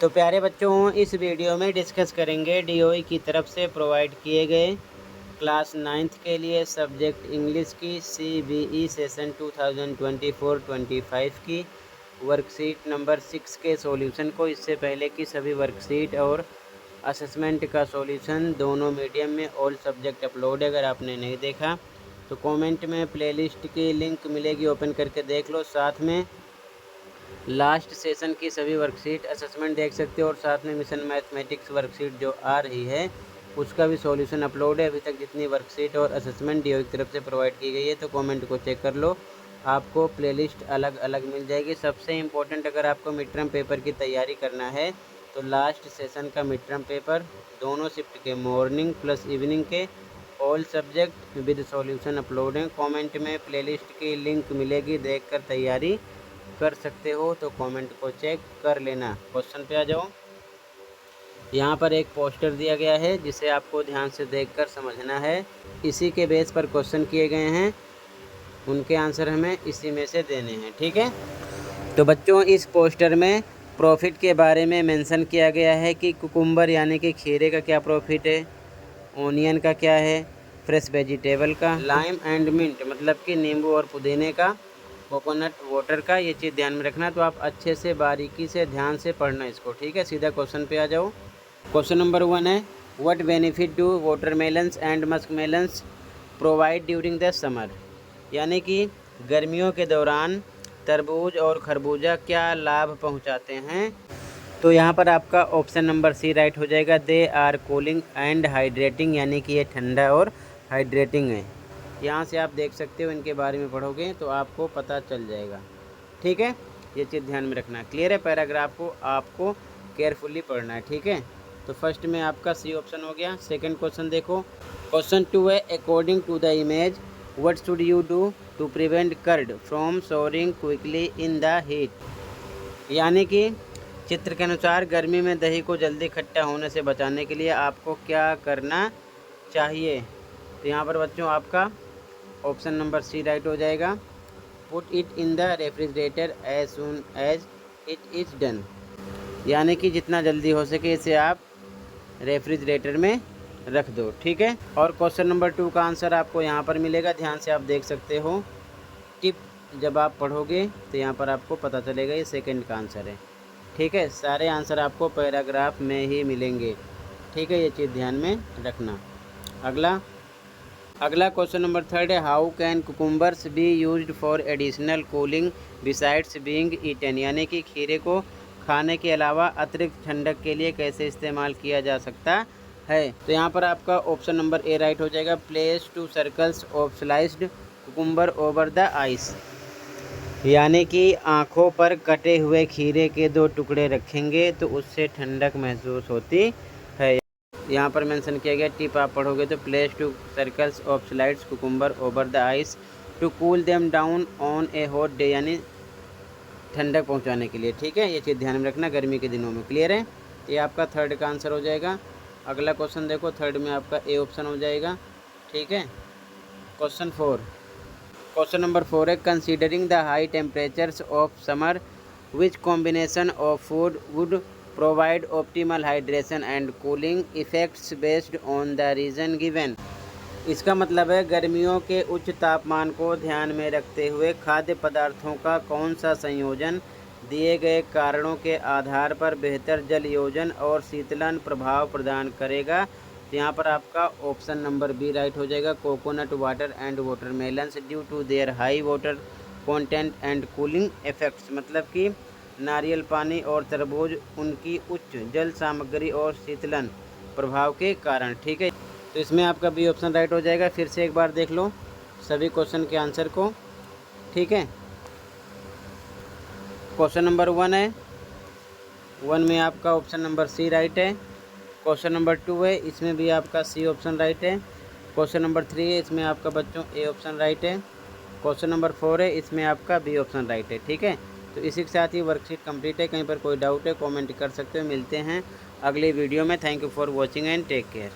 तो प्यारे बच्चों, इस वीडियो में डिस्कस करेंगे डीओई की तरफ से प्रोवाइड किए गए क्लास 9th के लिए सब्जेक्ट इंग्लिश की CBE सेशन 2024-25 की वर्कशीट नंबर 6 के सॉल्यूशन को। इससे पहले की सभी वर्कशीट और असेसमेंट का सॉल्यूशन दोनों मीडियम में ऑल सब्जेक्ट अपलोड है। अगर आपने नहीं देखा तो कमेंट में प्लेलिस्ट की लिंक मिलेगी, ओपन करके देख लो। साथ में लास्ट सेशन की सभी वर्कशीट असेसमेंट देख सकते हो और साथ में मिशन मैथमेटिक्स वर्कशीट जो आ रही है उसका भी सॉल्यूशन अपलोड है। अभी तक जितनी वर्कशीट और असेसमेंट डीओ की तरफ से प्रोवाइड की गई है तो कमेंट को चेक कर लो, आपको प्लेलिस्ट अलग अलग मिल जाएगी। सबसे इम्पोर्टेंट, अगर आपको मिड टर्म पेपर की तैयारी करना है तो लास्ट सेशन का मिड टर्म पेपर दोनों शिफ्ट के मॉर्निंग प्लस इवनिंग के all subject with solution upload हैं। कमेंट में प्लेलिस्ट की लिंक मिलेगी, देखकर तैयारी कर सकते हो, तो कमेंट को चेक कर लेना। क्वेश्चन पे आ जाओ। यहाँ पर एक पोस्टर दिया गया है जिसे आपको ध्यान से देखकर समझना है। इसी के बेस पर क्वेश्चन किए गए हैं, उनके आंसर हमें इसी में से देने हैं। ठीक है, तो बच्चों इस पोस्टर में प्रॉफिट के बारे में मेंशन किया गया है कि कुकुम्बर यानी कि खीरे का क्या प्रॉफिट है, ओनियन का क्या है, फ्रेश वेजिटेबल का, लाइम एंड मिंट मतलब कि नींबू और पुदीने का, कोकोनट वाटर का। ये चीज़ ध्यान में रखना। तो आप अच्छे से बारीकी से ध्यान से पढ़ना इसको। ठीक है, सीधा क्वेश्चन पे आ जाओ। क्वेश्चन नंबर 1 है, what benefit do watermelons and muskmelons provide during the summer, यानी कि गर्मियों के दौरान तरबूज और खरबूजा क्या लाभ पहुंचाते हैं। तो यहाँ पर आपका ऑप्शन नंबर सी राइट हो जाएगा। They are cooling and hydrating, यानी कि ये ठंडा और हाइड्रेटिंग है। यहाँ से आप देख सकते हो, इनके बारे में पढ़ोगे तो आपको पता चल जाएगा। ठीक है, ये चीज़ ध्यान में रखना। क्लियर है, पैराग्राफ को आपको केयरफुली पढ़ना है। ठीक है, तो फर्स्ट में आपका सी ऑप्शन हो गया। सेकंड क्वेश्चन देखो, क्वेश्चन 2 है, according to the image what should you do to prevent curd from souring quickly in the heat, यानी कि चित्र के अनुसार गर्मी में दही को जल्दी खट्टा होने से बचाने के लिए आपको क्या करना चाहिए। तो यहाँ पर बच्चों आपका ऑप्शन नंबर सी राइट हो जाएगा। Put it in the refrigerator as soon as it is done, यानी कि जितना जल्दी हो सके इसे आप रेफ्रिजरेटर में रख दो। ठीक है, और क्वेश्चन नंबर 2 का आंसर आपको यहाँ पर मिलेगा। ध्यान से आप देख सकते हो, टिप जब आप पढ़ोगे तो यहाँ पर आपको पता चलेगा ये सेकंड का आंसर है। ठीक है, सारे आंसर आपको पैराग्राफ में ही मिलेंगे। ठीक है, ये चीज़ ध्यान में रखना। अगला क्वेश्चन नंबर 3 है, how can cucumbers be used for additional cooling besides being eaten, यानी कि खीरे को खाने के अलावा अतिरिक्त ठंडक के लिए कैसे इस्तेमाल किया जा सकता है। तो यहाँ पर आपका ऑप्शन नंबर ए राइट हो जाएगा। Place 2 circles of sliced cucumber over the ice, यानी कि आँखों पर कटे हुए खीरे के 2 टुकड़े रखेंगे तो उससे ठंडक महसूस होती है। यहाँ पर मेंशन किया गया, टिप आप पढ़ोगे तो place 2 circles of slides cucumber over the ice to cool them down on a hot day, यानी ठंडक पहुँचाने के लिए। ठीक है, ये चीज़ ध्यान में रखना गर्मी के दिनों में। क्लियर है, ये आपका थर्ड का आंसर हो जाएगा। अगला क्वेश्चन देखो, थर्ड में आपका ए ऑप्शन हो जाएगा। ठीक है, क्वेश्चन नंबर 4 है, considering the high temperatures of summer which combination of food would provide optimal hydration and cooling effects based on the reason given. इसका मतलब है गर्मियों के उच्च तापमान को ध्यान में रखते हुए खाद्य पदार्थों का कौन सा संयोजन दिए गए कारणों के आधार पर बेहतर जल योजन और शीतलन प्रभाव प्रदान करेगा। तो यहाँ पर आपका ऑप्शन नंबर बी राइट हो जाएगा। Coconut water and watermelons due to their high water content and cooling effects, मतलब कि नारियल पानी और तरबूज उनकी उच्च जल सामग्री और शीतलन प्रभाव के कारण। ठीक है, तो इसमें आपका बी ऑप्शन राइट हो जाएगा। फिर से एक बार देख लो सभी क्वेश्चन के आंसर को। ठीक है, क्वेश्चन नंबर 1 है, 1 में आपका ऑप्शन नंबर सी राइट है। क्वेश्चन नंबर 2 है, इसमें भी आपका सी ऑप्शन राइट है। क्वेश्चन नंबर 3 है, इसमें आपका बच्चों ए ऑप्शन राइट है। क्वेश्चन नंबर 4 है, इसमें आपका बी ऑप्शन राइट है। ठीक है, तो इसी के साथ ही वर्कशीट कंप्लीट है। कहीं पर कोई डाउट है कमेंट कर सकते हो। मिलते हैं अगली वीडियो में। Thank you for watching and take care.